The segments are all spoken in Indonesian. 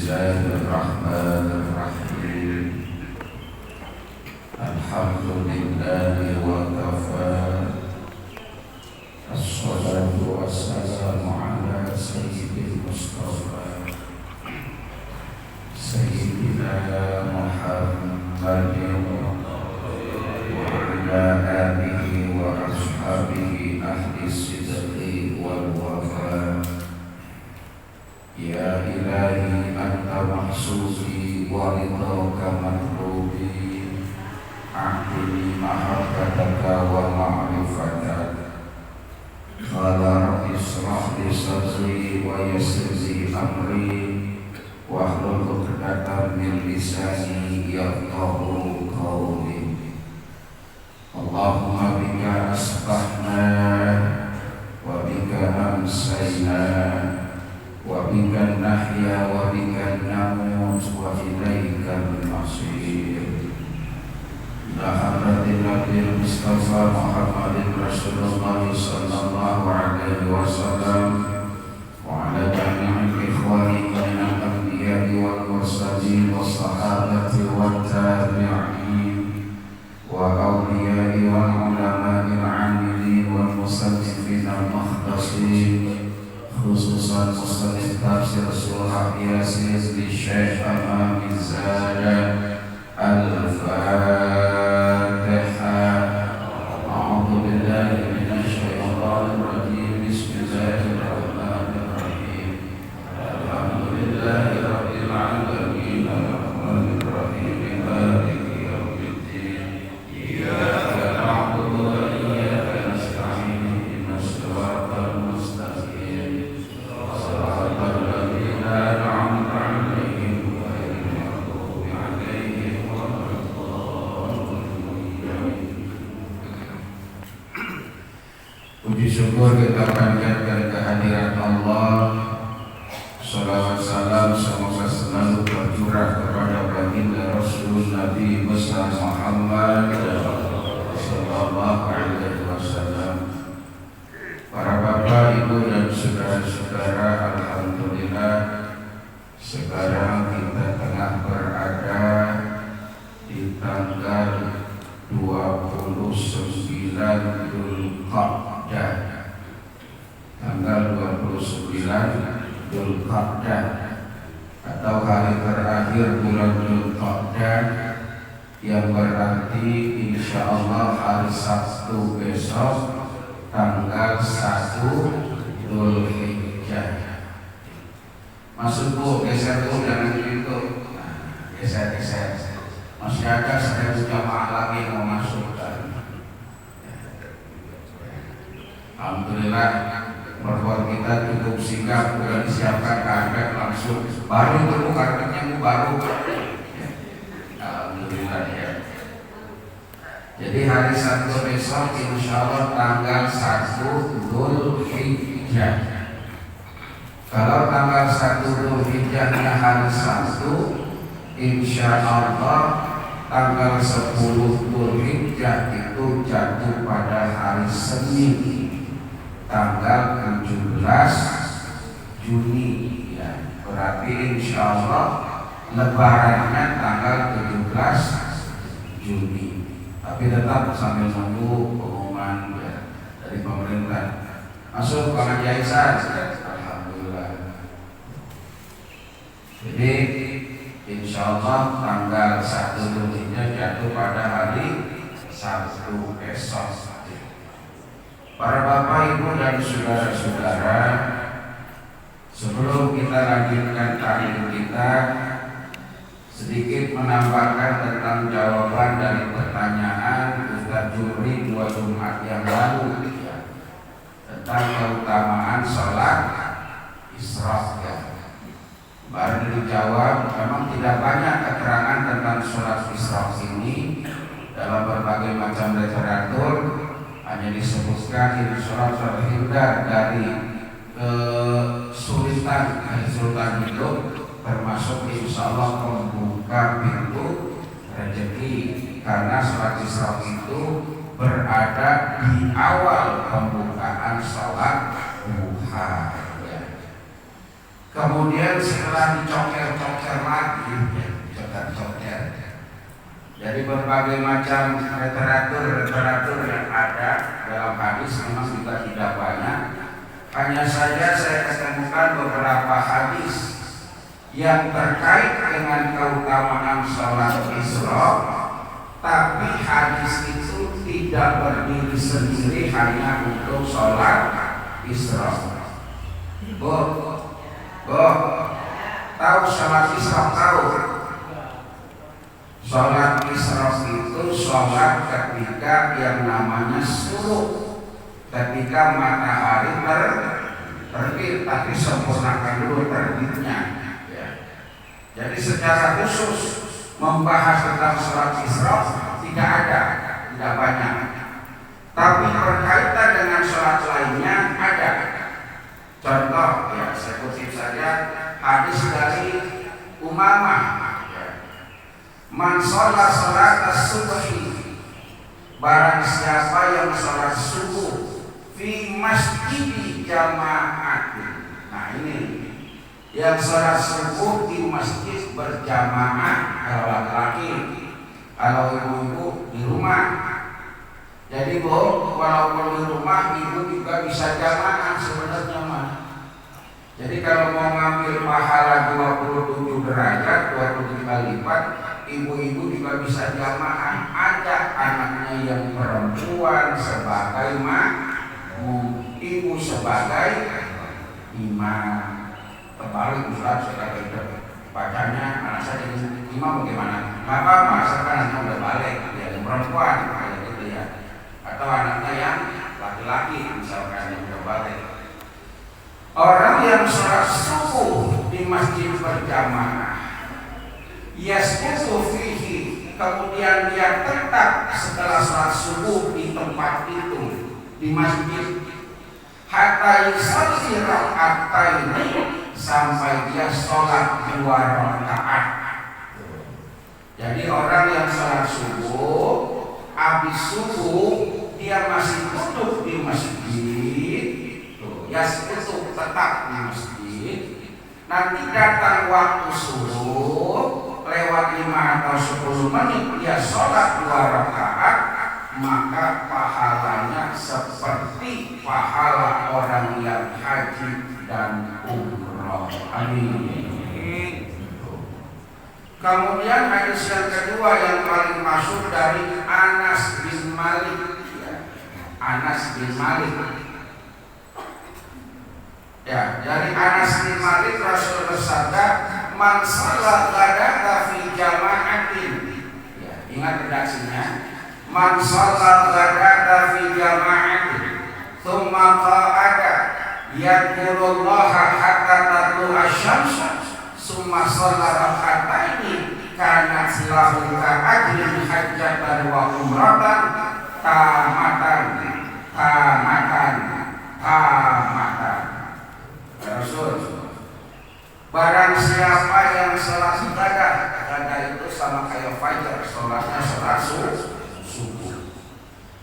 Bismillahirrahmanirrahim. Alhamdulillahi wa kafa. Assalatu wassalamu ala sayyidil Mustafa Sayyidina Muhammadin wa ala alihi wa ashabihi ahli sidqi wal wafa. Ya ilahi anta mahsusi wa ridhaka matlubi, a'tini mahabbataka wa ma'rifataka. Qala rabbi ishrah li sadri wa yassir li amri wahlul 'uqdatam min lisani yafqahu qawli. Allahumma bika asbahna wa bika amsayna wa bika nahya wa bika namut wa ilaikal masir. Ila hadratin Nabi Mustafa Muhammadin Rasulullah sallallahu alaihi wasallam wa ala jami'il ikhwani minal anbiya'i wal mursalin was sahabati wat tabi'in wa awliya'i wal ulama'il 'amilin wal musannifin al mukhtasin, khususan musannif tafsir surah Yasin li Syekh Amami Zada. Al-Fatihah. A'udzu billahi minasy syaithanir rajim. Bismillahirrahmanirrahim. Alhamdulillahi rabbil alamin. Arrahmanir rahim. Maliki yaumiddin. Iyyaka na'budu wa iyyaka nasta'in. Ihdinas siratal mustaqim. Shiratal ladzina an'amta 'alaihim ghairil maghdubi 'alaihim waladdallin. Puji syukur kita panjatkan kehadirat Allah. Salawat salam semoga selalu tercurah kepada baginda Rasul Nabi besar Muhammad sallallahu alaihi wasallam. Para bapak, ibu dan saudara-saudara, alhamdulillah sekarang kita tengah berada di tanggal 29 Dzulqa'dah. Tanggal 29 Dzulqa'dah atau hari terakhir bulan Dzulqa'dah, yang berarti insyaallah hari Sabtu besok tanggal 1 Dzulhijjah. Masuk bu, geser bu, jangan gitu. Geser. Masih ada 1000 jamaah lagi mau masuk. Alhamdulillah, mertua kita cukup sigap, sudah disiapkan karpet langsung. Baru itu karpetnya baru. Alhamdulillah ya. Jadi hari Sabtu besok insyaallah tanggal 1 Dzulhijjah. Kalau tanggal 1 Dzulhijjahnya hari Sabtu, insyaallah tanggal 10 Dzulhijjah itu jatuh pada hari Senin, tanggal 17 Juni ya. Berarti insyaallah lebarannya tanggal 17 Juni. Tapi tetap sambil nunggu pengumuman ya, dari pemerintah. Masuk Pak Jaisa, alhamdulillah. Jadi insyaallah tanggal 1 Dzulhijjah jatuh pada hari Sabtu esok. Para bapak, ibu dan saudara-saudara, sebelum kita lanjutkan taklim kita, sedikit menambahkan tentang jawaban dari pertanyaan Ustaz Juri 2 Jumat yang lalu ya, tentang keutamaan sholat Isra ya. Baru dijawab, memang tidak banyak keterangan tentang sholat Isra ini dalam berbagai macam literatur. Hanya disebutkan ini sholat terhindar dari kesulitan hidup, termasuk insyaallah membuka pintu rezeki, karena sholat Isra itu berada di awal pembukaan sholat duha. Kemudian setelah dicoker-coker macam lagi coter-coter. Jadi berbagai macam literatur yang ada dalam hadis memang juga tidak banyak. Hanya saja saya ketemukan beberapa hadis yang terkait dengan keutamaan sholat Isra, tapi hadis itu tidak berdiri sendiri hanya untuk sholat Isra. Bu, tahu sholat Isra? Tahu? Sholat Isra itu sholat ketika yang namanya suruh, ketika matahari terbit, tapi sempurnakan dulu terbitnya. Jadi secara khusus membahas tentang sholat Isra tidak ada, tidak banyak. Tapi berkaitan dengan sholat lainnya ada. Contoh, ya saya kutip saja hadis dari Umamah. Man sholat sholat as-subhi, barang siapa yang sholat subuh fi masjid jamaah. Nah ini yang sholat subuh di masjid berjamaah kalau laki-laki, kalau ibu-ibu di rumah. Jadi Bu, walaupun di rumah ibu juga bisa jamaah sebenarnya mah. Jadi kalau mau ngambil pahala 27 derajat, 27 kali lipat, ibu-ibu juga bisa jamaah. Ajak anaknya yang perempuan sebagai makmum, ibu sebagai imam. Kembali Ustaz saya kata bacanya anak saya jadi imam bagaimana? Nggak apa-apa, sekarang udah balik ya, perempuan kayak gitu ya, atau anaknya yang laki-laki misalkan yang udah balik. Orang yang sholat subuh di masjid berjamaah, yasqutu fihi, kemudian dia tetap setelah sholat subuh di tempat itu di masjid, hatta yusalli raka'ataini, sampai dia sholat 2 rakaat. Jadi orang yang sholat subuh, habis subuh dia masih duduk di masjid, yasqutu tetap di masjid. Nanti datang waktu subuh, lewat 5 atau 10 menit dia sholat 2 rakaat, maka pahalanya seperti pahala orang yang haji dan umroh. Amin. Kemudian hadis yang kedua yang paling masyhur dari Anas bin Malik. Anas bin Malik. Ya, dari Anas bin Malik Rasul bersabda, "Man shalla ghadata fi jama'atin." Ya, ingat redaksinya. Man shalla ghadata fi jama'atin, tsumma qa'ada yadhkurullaha hatta tatlu'a asy-syamsu, tsumma shalla rak'ataini, kana lahu ka'ajrin hajjatan wa umratan tamatan. Rasul, barang siapa yang sholat gada itu sama kayak fajar, sholatnya sholat subuh.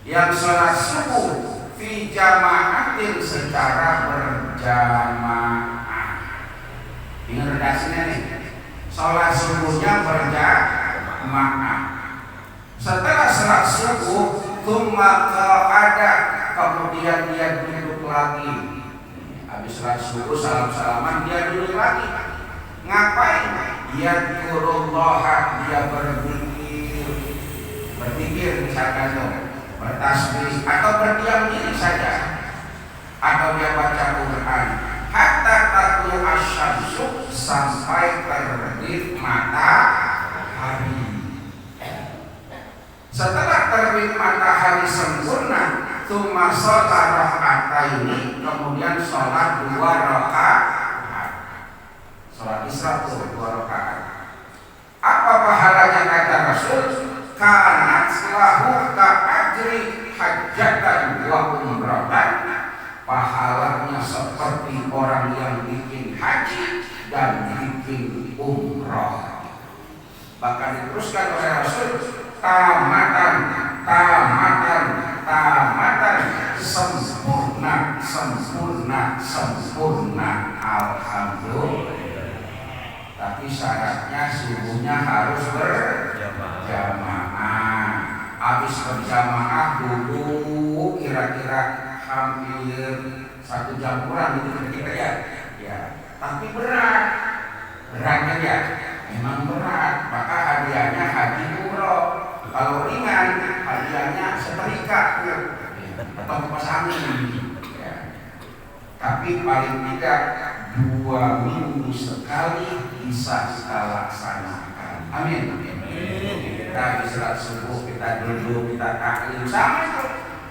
Yang sholat subuh fi jama'atin, secara berjamaah. Ini redaksinya nih, sholat subuhnya berjamaah. Setelah sholat subuh, tsumma qa'ada, kemudian dia duduk lagi. Habis sholat subuh salam-salaman dia duduk lagi. Ngapain? Yadhkurullaha, dia berzikir misalkan tuh, bertasbih atau berdiam diri saja, atau dia baca Quran. Hatta tatlu asy-syamsu, sampai terbit matahari. Setelah terbit matahari sempurna, tsumma shalla rak'ataini, kemudian sholat 2 rakaat. Sholat Isra 2 rakaat. Apa pahalanya kata Rasul? Kanat lahu ka'ajri hajjatan wa umratan, pahalanya seperti orang yang bikin haji dan bikin umrah. Bahkan diteruskan oleh Rasul, tamatan, sempurna. Alhamdulillah. Tapi tapi syaratnya subuhnya harus berjamaah. Habis berjamaah dulu kira-kira hampir 1 jam kurang gitu kira-kira ya. Ya, tapi beratnya ya, memang berat. Maka hadiahnya haji umroh. Kalau ringan hadiahnya setrika atau kipas angin. Ya. Tapi paling tidak 2 minggu sekali bisa kita laksanakan. Amin. Kita istirahat subuh, kita duduk, kita taklim sama itu.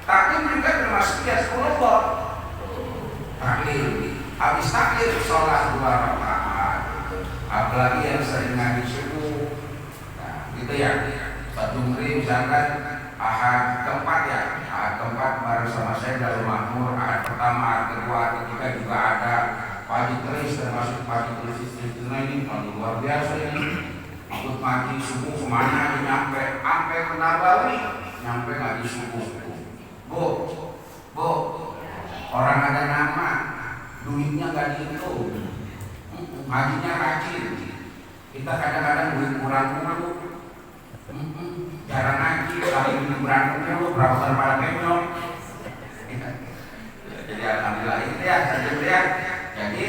Taklim juga termasuk ya 10 bot. Taklim, habis taklim sholat 2 rakaat. Apalagi yang sering ngaji subuh, nah, gitu ya. Satu hari misalkan ahad keempat ya, ahad keempat baru sama saya dari makmur, ahad pertama, ahad kedua, ahad ketiga juga ada. Pagi terus termasuk pagi terus istilah ini luar biasa ini. Ikut ngaji subuh kemana aja nyampe, sampai ke Nabawi, nyampe ngaji subuh. Bu, orang ada nama, duitnya nggak dihitung, ngajinya rajin. Kita kadang-kadang duit kurang mulu, jarang ngaji, kali ini berantem dulu, berapa kali pada kenyot. Jadi alhamdulillah itu ya, jadi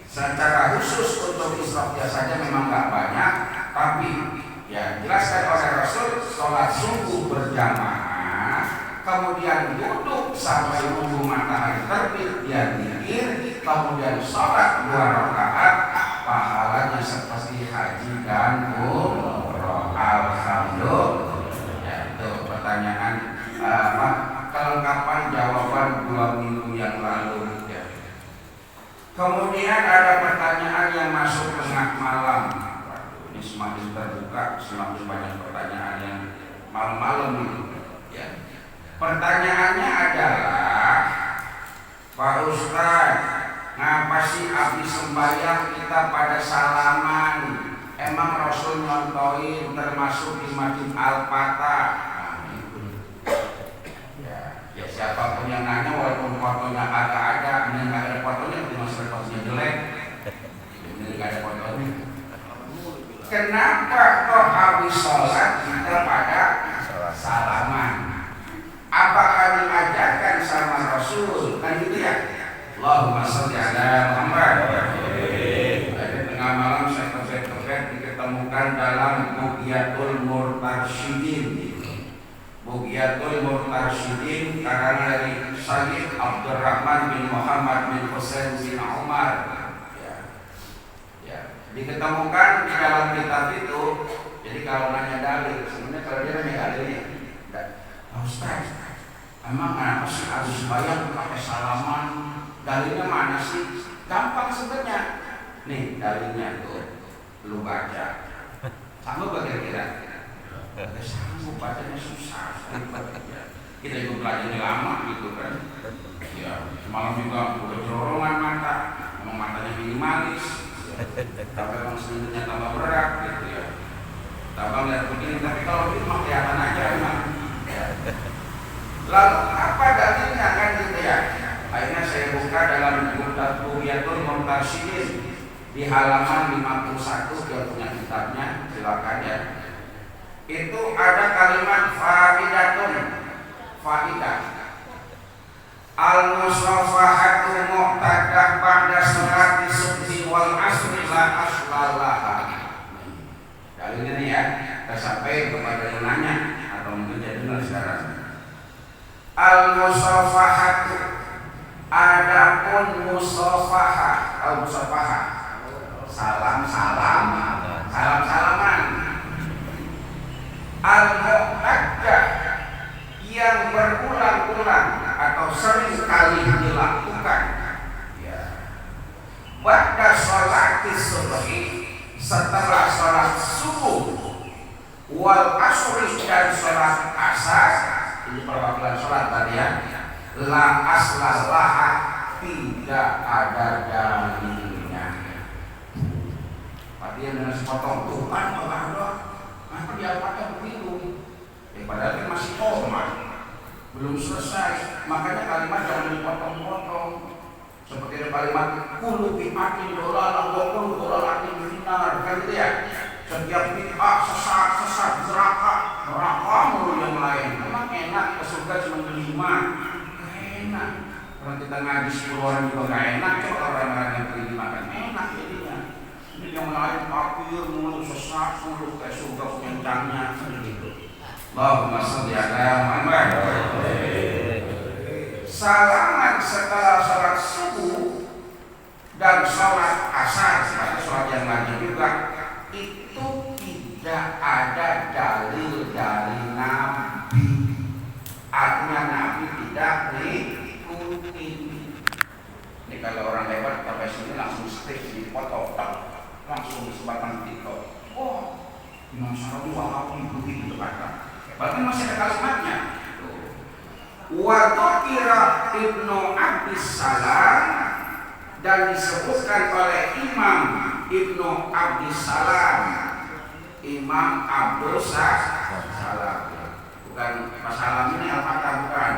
secara khusus untuk israf saja memang nggak banyak. Tapi ya jelaskan oleh Rasul, sholat subuh berjamaah, kemudian duduk sampai nunggu matahari terbit, dia zikir, kemudian sholat 2 rakaat, pahalanya seperti haji dan umroh. Alhamdulillah. Ya, itu pertanyaan kelengkapan jawaban 2 minggu yang lalu. Ya. Kemudian ada pertanyaan yang masuk tengah malam. Semakin terbuka, semakin banyak pertanyaan yang malam-malam itu. Ya. Pertanyaannya adalah, Pak Ustaz, ngapa sih habis sembahyang kita pada salaman? Emang Rasul nyontohin termasuk di Masjid Al-Fatah? Nah, itu. Ya, siapapun yang nanya walaupun fotonya ada, ini nggak ada fotonya, cuma fotonya jelek, ini nggak ada fotonya. Kenapa kok habis sholat kita pada salaman? Apakah diajarkan sama Rasul? Kan gitu ya. Allahumma sholli ala Muhammad. Ada tengah malam saya kepet diketemukan dalam Bughyatul Murtarsyidin. Bughyatul Murtarsyidin karang dari Sayyid Abdurrahman bin Muhammad bin Husain bin Umar. Diketemukan di dalam kitab itu. Jadi kalau nanya dalil, sebenarnya kalau dia nanya dalilnya, Ustaz, emang apa sih harus bayar pakai salaman? Dalilnya mana sih? Gampang sebenarnya. Nih dalilnya tuh, lu baca. Sanggup gak kira-kira? Sanggup, bacanya susah. Kita ikut belajarnya lama gitu kan. Ya, semalam juga udah jororongan mata, emang matanya minimalis. Tapi memang sebenarnya tambah berat gitu ya. Tambah lihat begini, tapi kalau itu mah kelihatan aja emang. Ya. Lalu apa dalilnya kan gitu ya? Akhirnya saya buka dalam Bughyatul Murtarsyidin di halaman 51, dia punya kitabnya, silakan ya. Itu ada kalimat faidah. Al-musafahatu mu'tadah ba'da sholati subhi wal asri la aslalaha. Dalilnya nih ya, kita sampai kepada yang nanya atau mungkin jadi dengar sekarang. Al-musafahatu, adapun musafahah, salam-salaman. Al-mu'tadah, yang berulang-ulang atau sering kali dilakukan, ya. Ba'da sholati subhi, setelah sholat subuh, wal asri, dan sholat asar. Ini perwakilan sholat tadi ya. La aslallaha, tidak ada dalilnya. Tadi yang dengan sepotong tuh kan apa dia pakai begitu? Padahal kan masih komat, belum selesai. Makanya kalimat jangan dipotong-potong. Seperti ada kalimat kulu bi'atin dolala wa kulu dolalatin benar kan gitu ya. Setiap bid'ah sesat neraka mulu yang lain. Emang enak ke surga cuma 5? Enak. Kalau kita ngaji 10 orang juga gak enak. Coba orang-orang yang terima kan enak jadinya. Ini yang lain kafir mulu, sesat mulu, kayak surga kencangnya gitu. Allahumma sholli ala Muhammad. Salaman setelah salat subuh dan salat asar, salat yang lain juga itu tidak ada dalil dari Nabi. Artinya Nabi tidak diikuti. Ini kalau orang lewat sampai sini langsung strip di foto, langsung disebarkan di TikTok. Oh, Imam Syarawi Wahabi begitu kata. Bahkan masih ada kalimatnya. Wa qira Ibnu Abdis Salam, dan disebutkan oleh Imam Ibnu Abdis Salam, Imam Abdul Salam, bukan Mas Salam ini Al-Fatah, bukan.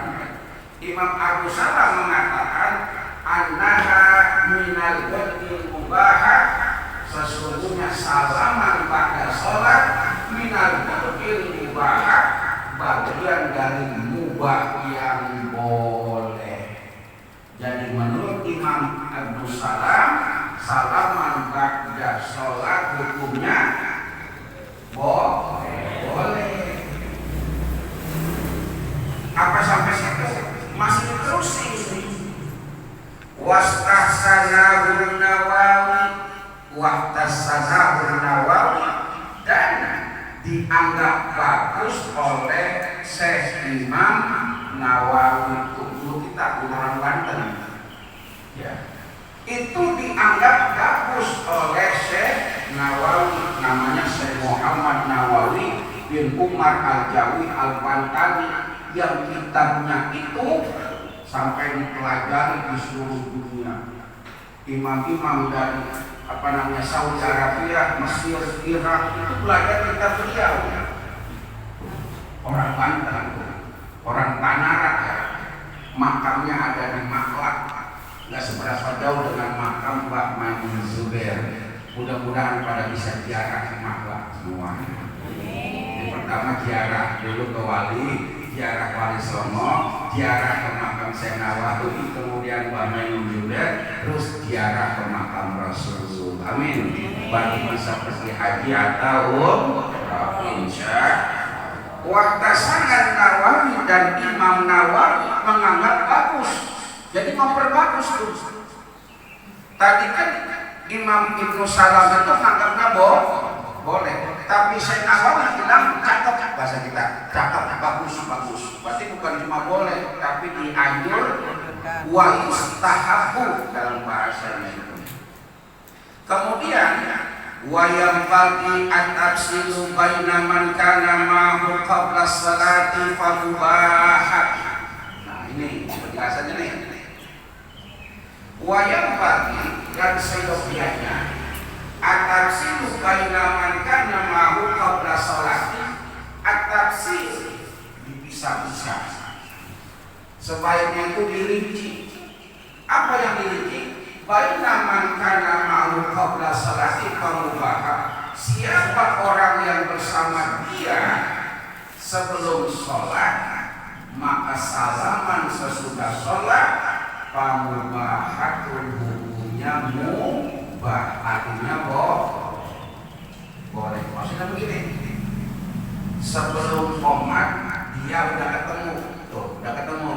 Imam Abdul Salam mengatakan annaha minal ghadil mubahah, sesungguhnya salaman pada sholat minal ghadil mubahah, bagian dari mubah yang boleh. Jadi menurut Imam Abdul Salam, salaman ba'da sholat hukumnya boleh. Apa sampai situ? Masih terus ini. Wastahsanahun Nawawi, dan dianggap bagus oleh Syekh Imam Nawawi. Dulu kita orang Banten ya, itu dianggap bagus oleh Syekh Nawawi, namanya Syekh Muhammad Nawawi bin Umar Al-Jawi Al-Bantani, yang kitabnya itu sampai dipelajari di seluruh dunia. Imam-imam dari Saudi Arabia, Mesir, Irak itu belajar kitab beliau. Orang Banten, orang Tanarak ya. Makamnya ada di Maklak, nggak seberapa jauh dengan makam Mbak Maimun Zubair. Mudah-mudahan pada bisa ziarah ke Maklak semuanya. Yang pertama ziarah dulu ke Wali, ziarah Wali Songo, ziarah ke makam Syekh Nawawi, kemudian Mbak Maimun Zubair, terus ziarah ke makam Rasulullah. Amin. Bagi bisa pergi haji atau insya. Wahtasangan Nawawi, dan Imam Nawawi menganggap bagus, jadi memperbagus tuh. Tadi kan Imam Ibnu Salam itu menganggapnya boleh, tapi Syekh Nawawi bilang cakep, bahasa kita cakep, bagus. Berarti bukan cuma boleh, tapi dianjur, wa yustahabu dalam bahasanya itu. Kemudian wa yanbaghi an tafsilu baina man kana ma'hu qabla salati fa mubahat. Nah, ini penjelasannya nih. Wa yanbaghi, dan seyogianya an tafsilu baina man kana ma'hu qabla salati, at-tafsil dipisah-pisah. Sebaiknya itu dirinci. Apa yang dirinci? Baina man kana ma'hu qabla salati famubahah. Siapa orang yang bersama dia sebelum sholat, maka salaman sesudah sholat, pamubahatun hukumnya mubah, artinya boleh. Maksudnya begini, sebelum qomat dia udah ketemu,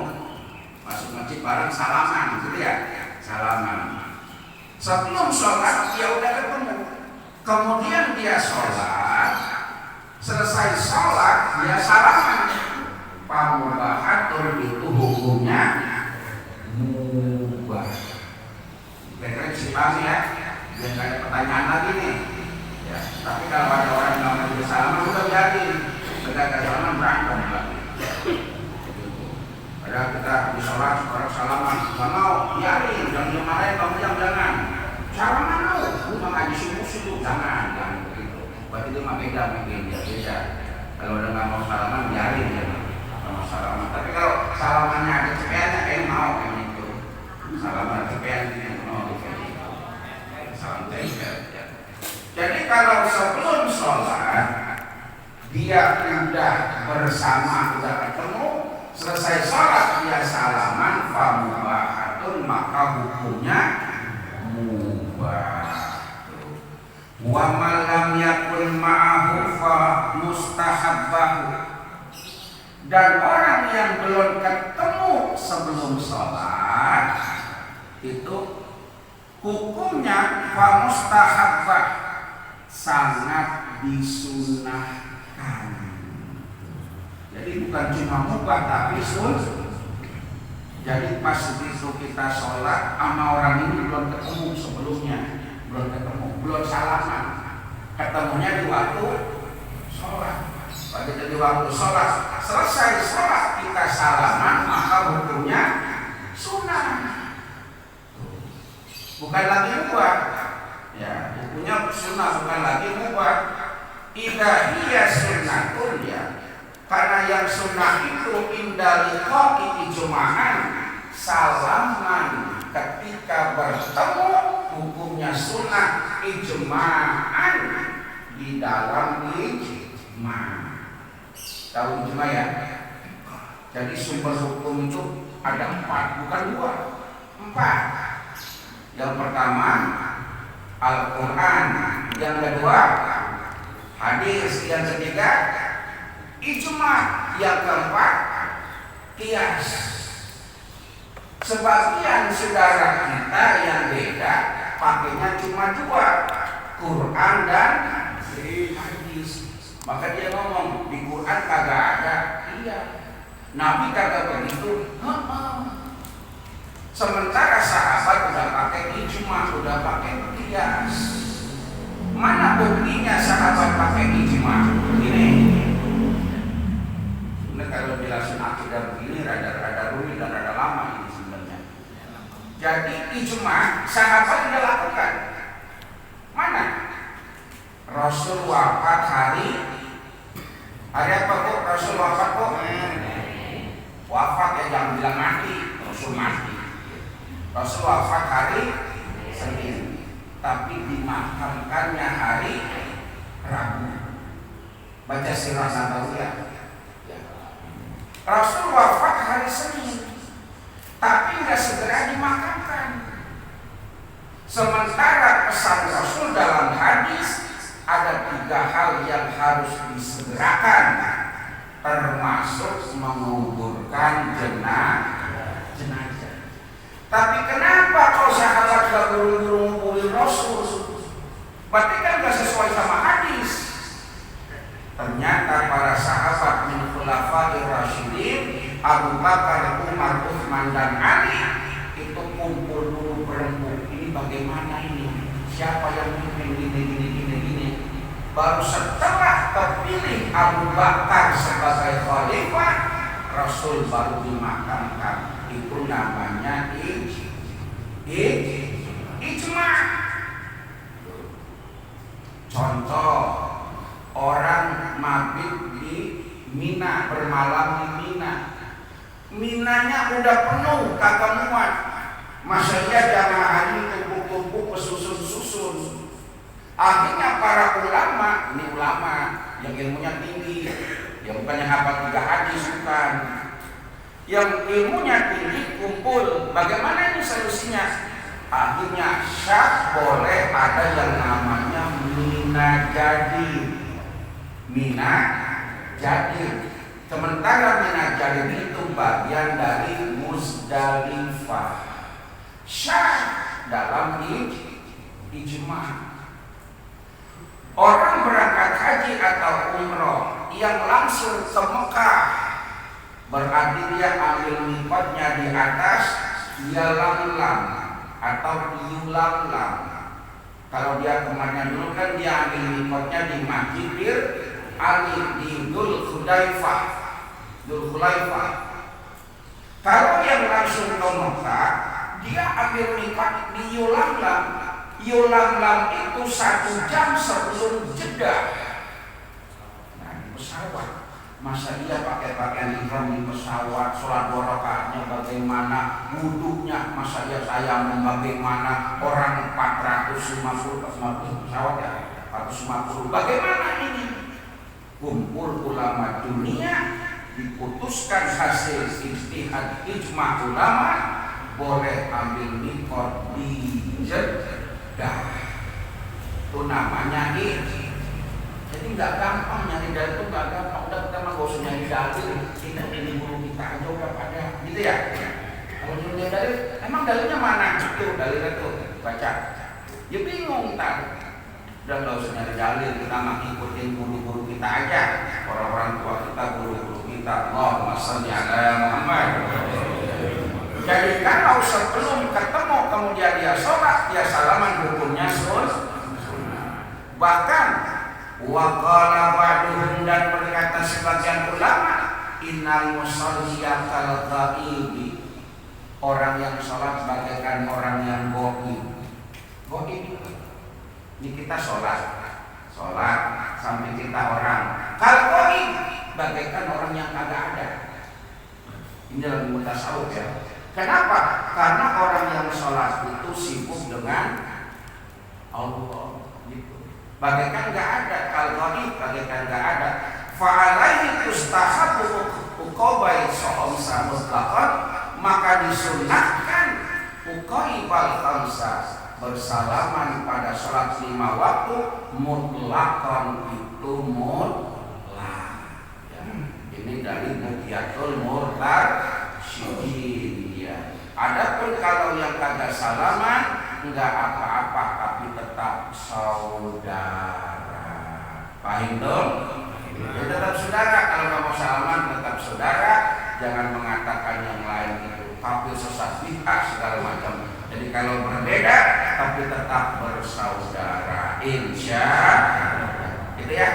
masuk masjid bareng salaman gitu ya, salaman. Sebelum sholat dia udah ketemu, kemudian dia sholat, selesai sholat dia salaman. Pamubahatun itu hukumnya mubah. Kira-kira bisa paham ya? Biar gak ada pertanyaan lagi nih ya. Tapi kalau ada orang yang mau juga salaman, udah biarin. Gak salaman berantem lagi. Padahal kita di sholat orang salaman, gak mau, biarin. Jangan dimarahin, kamu jangan. Salaman lu mah ngaji subuh jangan begitu. Berarti itu mah beda. Kalau udah nggak mau salaman, biarin ya. Mau salaman. Tapi kalau salamannya ada cepeannya, mau itu. Salaman cepean mau salam tempel. Jadi kalau sebelum sholat dia sudah bersama, sudah ketemu, selesai sholat dia salaman, famubahatun, maka hukumnya mubah. Wa malam yakun ma'ahu fa mustahabbahu. Dan orang yang belum ketemu sebelum sholat itu hukumnya fa mustahabbah, sangat disunahkan. Jadi bukan cuma mubah tapi jadi pas begitu kita sholat sama orang ini belum ketemu sebelumnya, belum ketemu, belum salaman, ketemunya di waktu sholat. Begitu di waktu sholat, selesai sholat kita salaman, maka hukumnya sunnah, bukan lagi mubah. Ya, hukumnya sunnah, bukan lagi mubah. Idza hiya sunnatun, ya, karena yang sunnah itu inda liqa'i ijma'an, salaman ketika bertemu, hukumnya sunnah ijma'an, di dalam ijma'. Tahu ijma ya? Jadi sumber hukum itu ada 4, bukan 2, 4. Yang pertama Al-Quran, yang kedua hadis, yang ketiga ijma, yang keempat qiyas. Sebagian saudara kita yang beda pakainya cuma 2, Quran dan hadis. Maka dia ngomong di Quran kagak ada, iya. Nabi kagak begitu, sementara sahabat udah pakai ijma, udah pakai qiyas. Mana buktinya sahabat pakai ijma? Ini kalau jelasin akidah begini rada rumit dan rada lama ini sebenarnya. Jadi ijma sahabat udah lakukan. Mana? Rasul wafat hari apa kok? Rasul wafat kok? Wafat ya, jangan bilang mati. Rasul mati. Rasul wafat hari Senin, tapi dimakamkannya hari Rabu. Baca sirah Nabawiyah. Rasul wafat hari Senin, tapi nggak segera dimakamkan. Sementara pesan Rasul dalam hadis ada 3 hal yang harus disegerakan, termasuk menguburkan jenazah. Tapi kenapa kalau sahabat gak buru-buru nguburin Rasul? Berarti kan gak sesuai sama hadis. Ternyata para sahabat min khulafa'ir rasyidin, Abu Bakar, Umar, Utsman dan Ali itu kumpul dulu berembuk. Ini bagaimana ini? Siapa yang mimpin gini. Baru setelah terpilih Abu Bakar sebagai khalifah, Rasul baru dimakamkan. Itu namanya ijma. Contoh, orang mabit di Mina, bermalam di Mina. Minanya udah penuh, kagak muat. Masa iya jamaah haji tumpuk-tumpuk pesusun-susun. Akhirnya para ulama, ini ulama yang ilmunya tinggi, yang bukannya hafal 3 hadis, bukan, yang ilmunya tinggi kumpul. Bagaimana ini solusinya? Akhirnya syak boleh ada yang namanya mina jadi. Sementara mina jadi itu bagian dari Muzdalifah. Syak dalam ijma. Orang berangkat haji atau umroh yang langsung ke Mekah, berarti dia ambil miqatnya di atas Yalamlam atau Yulamlam. Kalau dia kemarin dulu kan dia ambil miqatnya di Masjidil Ali di Dzul Khulaifah. Kalau yang langsung ke Mekah, dia ambil miqat di Yulamlam. Yulamlam itu 1 jam sebelum Jeddah. Nah, di pesawat, masa dia pakai pakaian ihram di pesawat, sholat 2 rakaatnya bagaimana, wuduknya, masa dia saya bagaimana, orang 450 pesawat ya, 450. Bagaimana ini? Kumpul ulama dunia, diputuskan hasil ijtihad ijma ulama, boleh ambil mikot di Jeddah. Itu namanya ini. Jadi nggak gampang nyari dalil, itu nggak gampang. Udah kita mah gak usah nyari dalil, kita ini guru kita aja udah pada, gitu ya. Kalau nyari dalil, emang dalilnya mana? Itu dalilnya tuh baca. Ya bingung tak. Udah nggak usah nyari dalil, kita mah ikutin guru-guru kita aja, orang-orang tua kita, guru-guru kita. Allahumma shalli ala Muhammad. Jadi kalau sebelum ketemu kemudian dia sholat, dia salaman, hukumnya sunnah. Bahkan waqala ba'duhum, dan berkata sebagian ulama, innal musalliya kal ghaibi, orang yang sholat bagaikan orang yang goib. Goib ini kita sholat sampai kita orang. Kalau goib bagaikan orang yang kagak ada. Ini dalam mutasawuf ya. Kenapa? Karena orang yang sholat itu sibuk dengan Allah. Bagaikan nggak ada, kalau ini bagaikan nggak ada. Fa'alaihi tustahabu uqobai so'omsa mutlaqan, maka disunahkan uqoibal khamsa, bersalaman pada sholat 5 waktu mutlaqan, itu mutlak ya. Ini dari Mughyatul Murtasyidin ya. Adapun kalau yang kagak salaman, enggak apa-apa tapi tetap saudara. Paham dong? Ya, tetap saudara. Kalau kamu salaman tetap saudara. Jangan mengatakan yang lain itu kafir, sesat, bid'ah segala macam. Jadi kalau berbeda tapi tetap bersaudara. Insya Allah. Itu ya.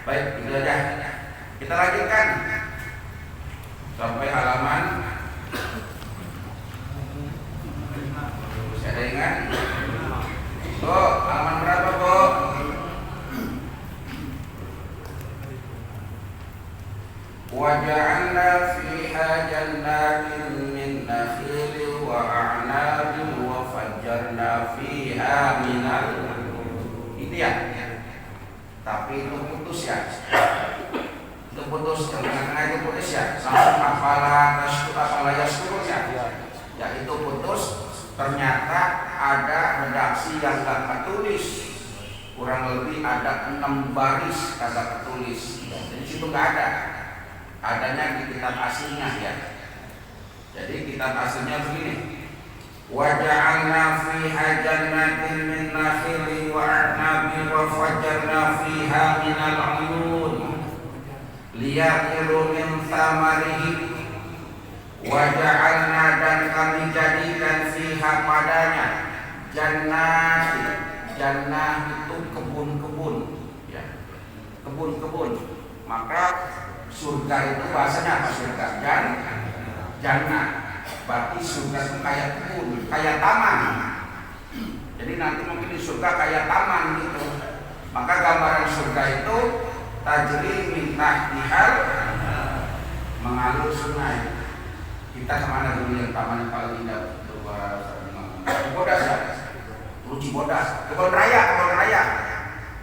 Baik, itu aja. Kita lanjutkan sampai halaman. Ada ingat? Bu, halaman berapa, Bu? Wa ja'alna fiha jannatin min nakhilin wa a'nabin wa fajjarna fiha minal. Itu ya. Tapi itu putus ya. Itu putus, tengah-tengah itu putus ya. Langsung apalah yaskurun ya. Ya itu putus. Ternyata ada redaksi yang gak ketulis, kurang lebih ada 6 baris kagak ketulis. Jadi situ gak ada, adanya di kitab aslinya ya. Jadi kitab aslinya begini: wa ja'alna fiha jannatin min nakhilin wa a'nabin wa fajjarna fiha minal 'uyun liyaqilu min thamarihi. Waja'alna, dan kami jadikan fiha padanya jannah. Jannah itu kebun-kebun ya, kebun-kebun. Maka surga itu bahasanya apa? Surga jannah. Berarti surga itu kayak kebun, kayak taman. Jadi nanti mungkin di surga kayak taman gitu. Maka gambaran surga itu tajri min tahtihal, mengalir sungai. Kita kemana dulu yang taman yang paling indah? Cibodas ya? Cibodas, kebun raya.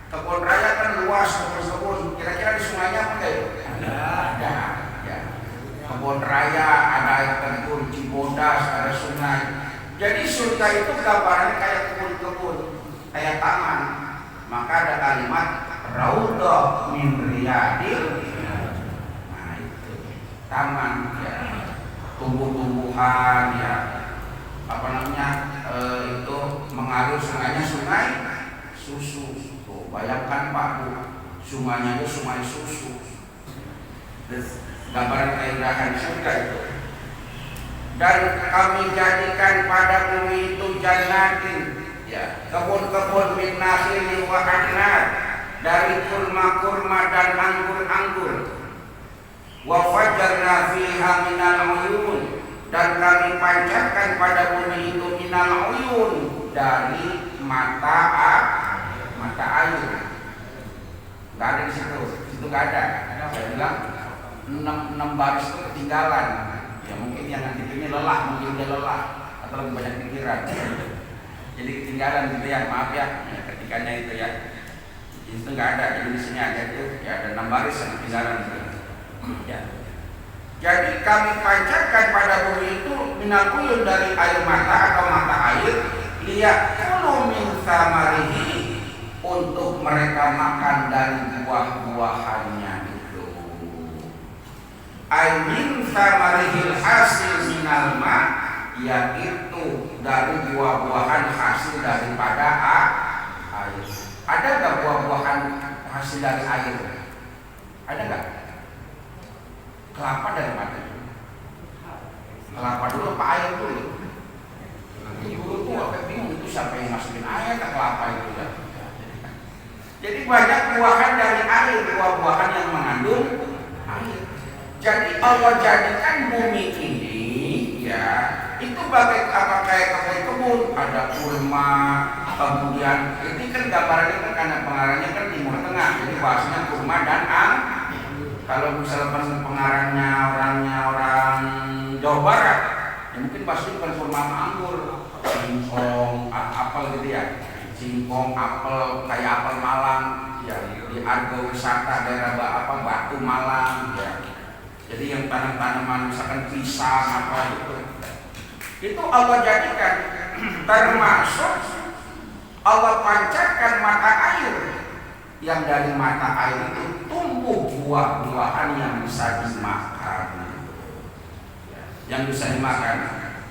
Kebun raya kan luas, kebun-kebun. Kira-kira di sungainya apa enggak? Ada. Ya. Kebun raya, ada kebun Cibodas, ada sungai. Jadi surga itu gambarannya kayak kebun-kebun, kayak taman. Maka ada kalimat raudhah min riyadil. Nah itu taman ya. Tumbuh-tumbuhan ya, apa namanya itu mengalir sungainya, sungai susu. Tuh, bayangkan Pak Bu, sungainya itu sungai susu. Gambaran keindahan surga itu. Dan kami jadikan pada bumi itu jannatin ya, kebun-kebun min nakhilin wa a'nab, dari kurma-kurma dan anggur-anggur. Wa fajjarna fiha minal 'uyun, dan kami pancarkan pada bumi itu minal 'uyun, dari mata air. Enggak ada di situ enggak ada. Saya bilang 6 baris itu ketinggalan. Ya mungkin yang nanti ini lelah, mungkin dia lelah atau lebih banyak pikiran. Jadi ketinggalan gitu ya, maaf ya ketikanya itu ya. Itu nggak ada, jadi di sini ada itu ya, ada 6 baris yang tinggalan ya. Jadi kami pancarkan pada bumi itu minal uyun, dari air mata atau mata air, liyakulu min samarihi, untuk mereka makan dari buah-buahannya itu. Ay min samarihil hasil minal ma, yaitu dari buah-buahan hasil daripada air. Ada nggak buah-buahan hasil dari air? Ada nggak? Kelapa dari mana? Kelapa dulu apa air dulu? Dulu tuh apa bingung itu siapa yang masukin air ke kelapa itu ya. Jadi banyak buahan dari air, buah-buahan yang mengandung air. Jadi Allah jadikan bumi ini ya, itu bagai apa, kayak kebun, ada kurma, kemudian ini kan gambarannya kan karena pengarangnya kan Timur Tengah, jadi bahasanya kurma dan kalau misalnya pengarangnya orang Jawa Barat, ya mungkin pasti bukan kurma sama anggur, singkong, apel gitu ya, singkong, apel, kayak apel Malang, ya di Argo Wisata daerah Batu Malang, ya. Jadi yang tanaman misalkan pisang apa itu Allah jadikan, termasuk Allah pancarkan mata air, yang dari mata air itu tumbuh buah-buahan yang bisa dimakan,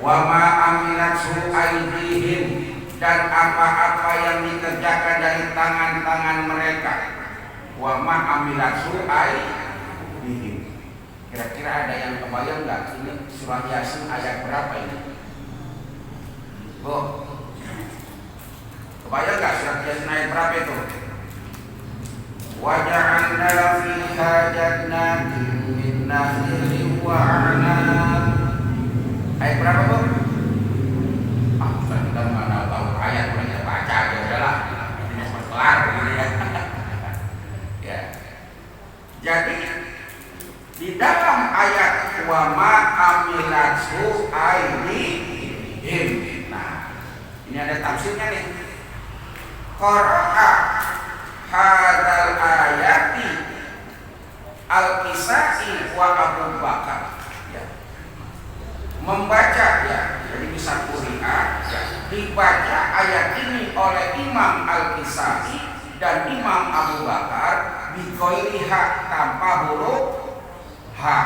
wa ma amilat su'aidihim, dan apa-apa yang dikerjakan dari tangan-tangan mereka, wa ma amilat su'aidihim. Kira-kira ada yang kebayang nggak ini surah Yasin ayat berapa ini? Kebayang nggak surah Yasin ayat berapa itu? Wa ja'alna fiha jannatin min nakhilin wa 'anab. Ayat berapa Bu? Kita nggak tahu ayat, kita baca aja udahlah. Ini sempat kelar gitu ya. Ya. Jadi di dalam ayat wa ma amilathu aydihim. Nah, ini ada tafsirnya nih. Qara'a hadzal ayati al-Kisai wa Abu Bakar. Ya. Membaca ya, jadi bisa quri'a ya. Dibaca ayat ini oleh Imam Al-Kisai dan Imam Abu Bakar bi ghairi ha, tanpa huruf ha.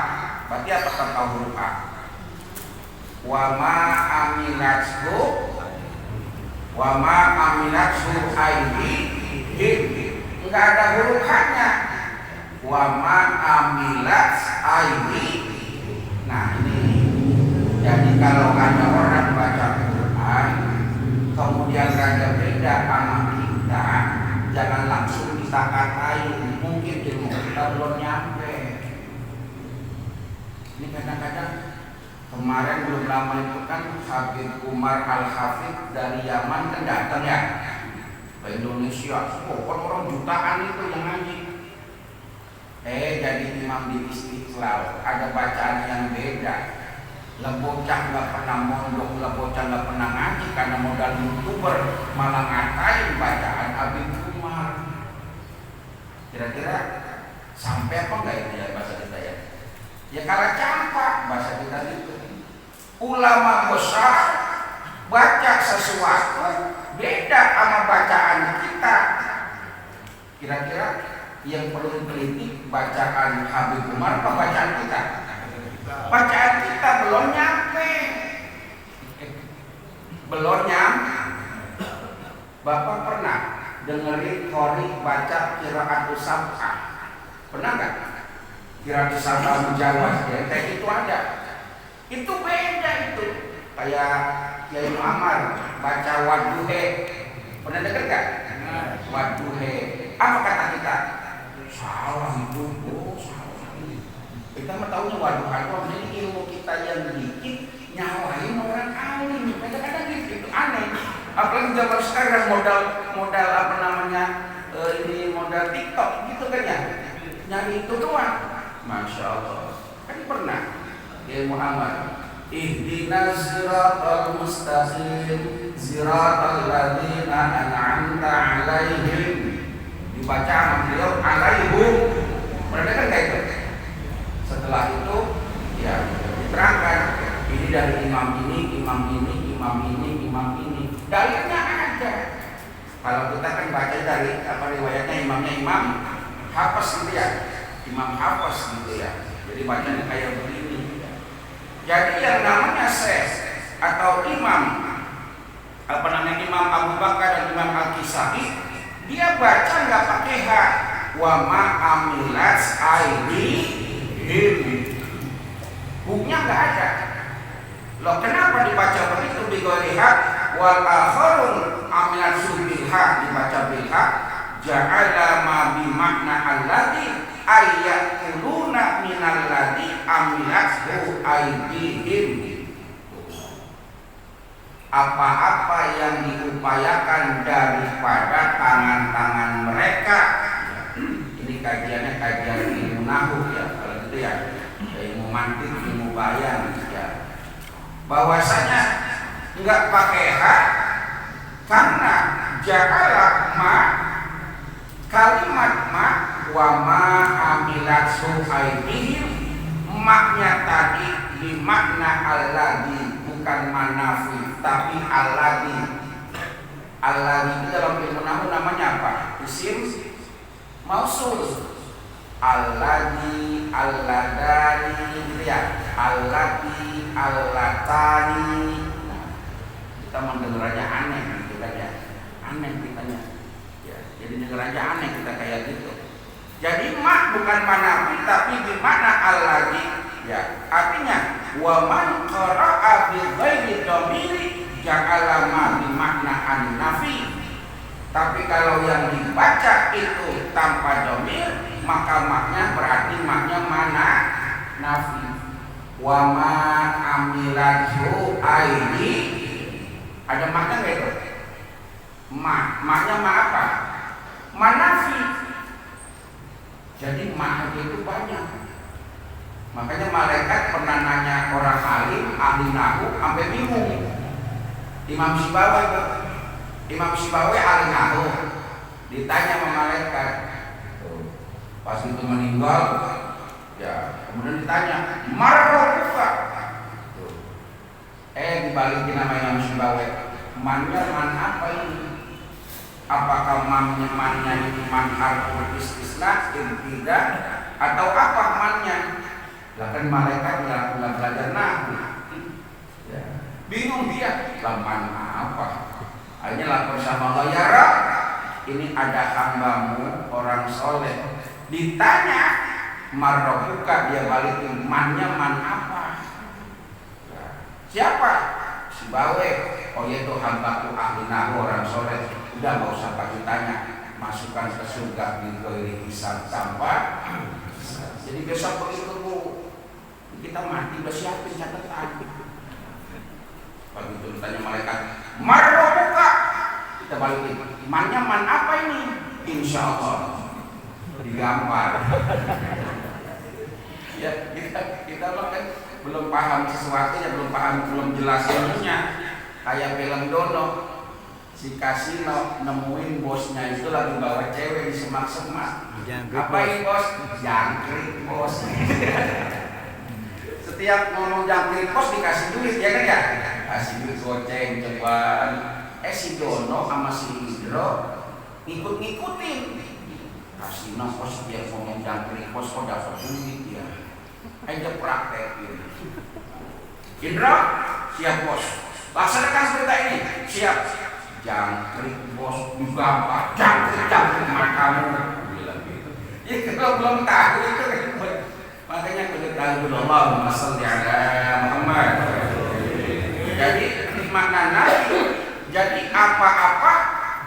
Berarti apa tanpa huruf ha? Wa ma amilathu aydihim, enggak ada huruf ha-nya. Wa ma amilat aydihim. Nah ini, jadi kalau ada orang baca Quran kemudian rada beda sama kita, jangan langsung kita katain, mungkin ilmu kita belum nyampe. Ini kadang-kadang kemarin belum lama itu kan Habib Umar Al-Hafid dari Yaman kan datang ya ke Indonesia. Oh, kan orang jutaan itu yang ngaji. Jadi imam di Istiqlal ada bacaan yang beda. Lebocah nggak pernah mondok, lebocah nggak pernah ngaji karena modal YouTuber, malah ngatain bacaan Habib Umar. Kira-kira sampai apa enggak itu ya bahasa kita ya? Ya kalau campak bahasa kita itu. Ulama besar baca sesuatu beda sama bacaan kita. Kira-kira yang perlu diteliti bacaan Habib Umar atau bacaan kita? Bacaan kita belum nyampe. Belum nyampe. Bapak pernah dengerin Qori baca Qiraatus Sab'ah? Pernah nggak? Qiraatus Sab'ah Mujawaz ya, kayak itu ada. Itu beda itu. Kayak Kiai Muhammad baca Wadduhe. Pernah dengar nggak? Wadduhe. Apa kata kita? Salah itu, salah. Kita mah taunya Wadduha itu jadi ilmu kita yang dikit nyawain orang alim. Kadang-kadang gitu, itu aneh. Apalagi zaman sekarang modal apa namanya ini modal TikTok gitu kan ya, nyari itu doang. Masya Allah. Kan pernah Kiai Muhammad, ihdinas siratal mustaqim siratal ladzina an'amta 'alaihim dibaca sama beliau alaihum. Mereka kan kayak gitu. Setelah itu ya diterangkan ini dari imam ini, imam ini, imam ini, imam ini. Dalilnya ada. Kalau kita kan baca dari riwayatnya imamnya Imam Hafs gitu ya, Imam Hafs gitu ya. Jadi bacanya kayak begini. Jadi yang namanya syekh atau imam Imam Abu Bakar dan Imam Al-Kisai, dia baca nggak pakai h, wa ma amilat aidihim, hukumnya nggak ada. Loh kenapa dibaca begitu bighairi hak wal akharun amilat bil hak dibaca bil hak, ja'ala ma bi makna alladhi ayyakuluna minal ladhi amilathu aidihim. Apa-apa yang diupayakan daripada tangan-tangan mereka. Ini kajiannya kajian ilmu nahwu ya, kalau gitu ya, ilmu mantik, ilmu bayan ya. Bahwasanya enggak pakai hak karena ja'ala ma, kalimat ma wa ma amilat su'aidihim, maknya tadi di makna alladhi, bukan manafi tapi alladhi. Alladhi itu dalam ilmu nahwu namanya apa? Isim mausul. Alladhi, alladani gitu ya. Alladhi, allatani. Kita mendengar aja aneh gitu kan ya. Aneh kitanya. Ya, jadi dengar aja aneh kita kayak gitu. Jadi mak bukan manafi tapi di makna alladhi ya. Artinya wa man qara'a bi ghairi dhamiri ja'ala ma bi makna an-nafi. Tapi kalau yang dibaca itu tanpa dhamir, maka maknya berarti maknya mana nafi. Wa ma amilatu aidi, ada makna enggak itu? Maknya ma apa? Manafi. Jadi makna itu banyak. Makanya malaikat pernah nanya orang alim, ahli nahwu, sampai bingung. Imam Sibawi ahli nahwu, ditanya sama malaikat. Pas itu meninggal, ya kemudian ditanya, marrobuka. Dibalikin nama Imam Sibawi, mannya man apa ini? Apakah mannya ini man harful istisna, tidak, atau apa mannya? Lah kan malaikat nggak belajar nahwu, ya. Bingung dia, laman apa? Akhirnya lapor sama Allah, ya Rabb, ini ada hambamu orang soleh. Ditanya marrobuka, dia balikin mannya man apa? Ya. Siapa? Sibawi. Oh itu hambaku ahli nahwu orang soleh. Udah nggak usah pakai tanya, masukkan ke surga bighairi hisab tanpa. Jadi besok begitu kita mati udah siapin catatan. Begitu ditanya malaikat, marrobuka, kita balikin, imannya man apa ini? Insya Allah digampar. Ya kita kan belum paham sesuatu ya, belum jelas ilmunya. Kayak film Dono, si Kasino nemuin bosnya itu lagi bawa cewek di semak-semak. Apain bos? Jangkrik bos. Setiap ngomong jangkrik bos dikasih duit ya kan ya? Kasih duit goceng cobaan. Si Dono sama si Indro ngikut-ngikutin. Kasih bos dia ngomong jangkrik bos kok dapat duit ya. Ayo praktekin. Indro siap bos. Laksanakan perintah ini. Siap. Jangkrik bos digampar. Jangkrik makamu. Ya kalau belum tahu itu makanya kita tahu dulu Allahumma shalli ala Muhammad. Jadi makna nafi, jadi apa-apa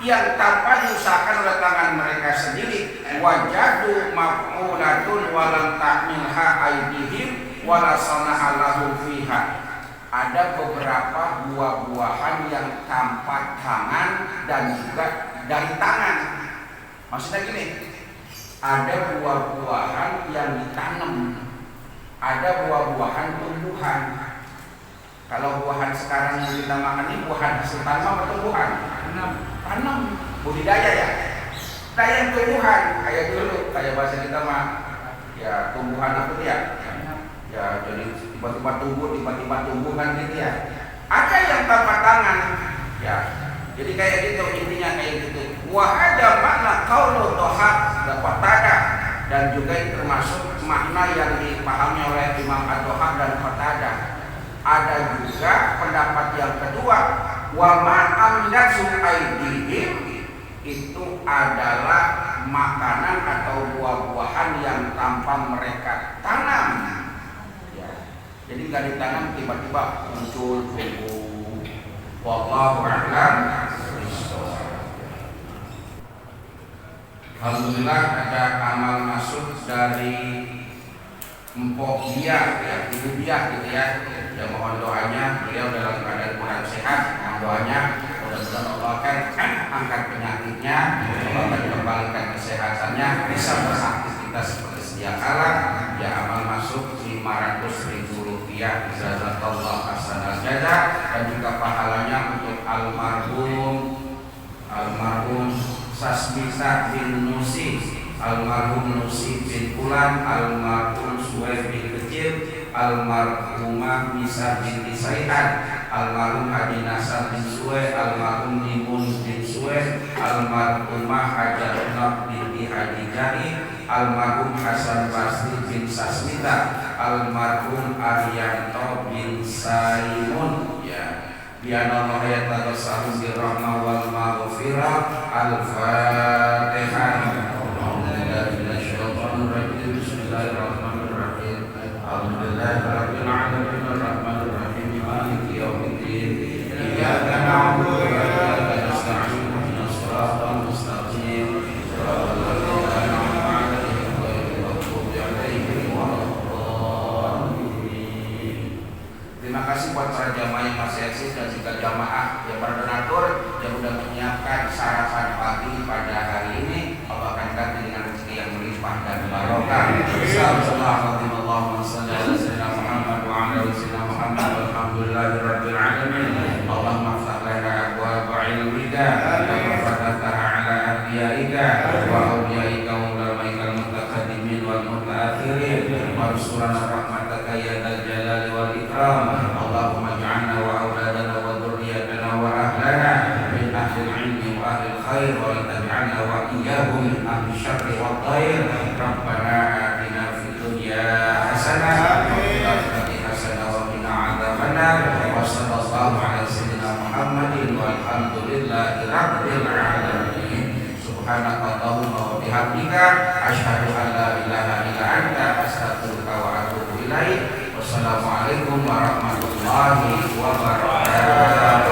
yang tanpa diusahakan oleh tangan mereka sendiri, wajadu maf'ulatun walam ta'milha aydihim wala sana'a lahu fiha. Ada beberapa buah-buahan yang tanpa tangan dan juga dari tangan. Maksudnya gini, ada buah-buahan yang ditanam, ada buah-buahan tumbuhan. Kalau buahan sekarang yang kita makan ini buahan hasil tanam atau buahan? Tanam, budidaya ya. Nah yang tumbuhan kayak dulu, kayak bahasa kita mah ya tumbuhan apa ya? Ya jadi tiba-tiba tumbuhan gitu ya. Ada yang tanpa tangan, ya. Jadi kayak gitu intinya kayak gitu. Wa ada makna qaulu Dhahak Qatadah, dan juga itu termasuk makna yang dipahami oleh Imam Ad-Dhahak dan Qatadah. Ada juga pendapat yang kedua, wa ma amdatu aydihim, itu adalah makanan atau buah-buahan yang tanpa mereka tanam. Ya. Jadi nggak ditanam tiba-tiba muncul tumbuh. Wallahu a'lam. Alhamdulillah ada amal masuk dari Mpok Dia, ya, Ibu Dia gitu ya. Ya mohon doanya, beliau dalam keadaan kurang sehat. Mohon doanya, mudah-mudahan Allah akan angkat penyakitnya, Allah akan kembalikan kesehatannya, bisa beraktivitas seperti sedia kala. Ya amal masuk 500.000 rupiah, jazakallah hasanal jazaa, dan juga pahalanya untuk almarhum Sasmita bin Nusi, almarhum Nusi bin Ulan, almarhum Suwaid bin Kecil, almarhumah Misa binti Saidan, almarhum Haji Nasar bin Suwaid, almarhum Nimun bin Suwaid, almarhumah Hajarunah binti Haji Jari, almarhum Hasan Basri bin Sasmita, almarhum Arianto bin Saimun. Ya. Biana ya tagasahum birrahmah wal maghfirah. Al-Fatihah. Bismillahirrahmanirrahim. Alhamdulillahirabbil alamin arrahmanir rahim maliki yaumiddin. Iyyaka na'budu wa iyyaka nasta'in ihdinas siratal mustaqim. Shiratal ladzina an'amta 'alaihim ghairil maghdubi 'alaihim waladdallin. Terima kasih buat para jamaah yang masih eksis dan juga jamaah yang para donatur yang sudah menyiapkan sarapan pagi pada hari ini. Allah akan ganti dengan rezeki yang melimpah dan barokah. Allahumma shalli ala sayyidina Muhammad wa ala ali sayyidina Muhammad walhamdulillahirabbil alamin. Allahumma iftah lana abwaaba ilmika wa fatahtaha ala anbiyaika wa awliyaika wa ulamaika al-mutaqaddimin wal mutaakhirin warzuqna rahmataka ya dzal jalali wal ikram. Allahumma ij'alna wa auladana wa dhurriyyatana wa ahlana min ahli al-'ilmi wa ahli al-khair wa la taj'alna wa iyyahum min ahli syarri wad dhair. Rabbana atina fid dunya hasanah wa fil akhirati hasanah wa qina adzabannar. Wa sallallahu ala sayyidina Muhammadin walhamdulillahi rabbil alamin. Subhanakallahumma wa bihamdika asyhadu an la ilaha illa anta astaghfiruka wa atubu ilaik. Wassalamualaikum warahmatullahi wabarakatuh.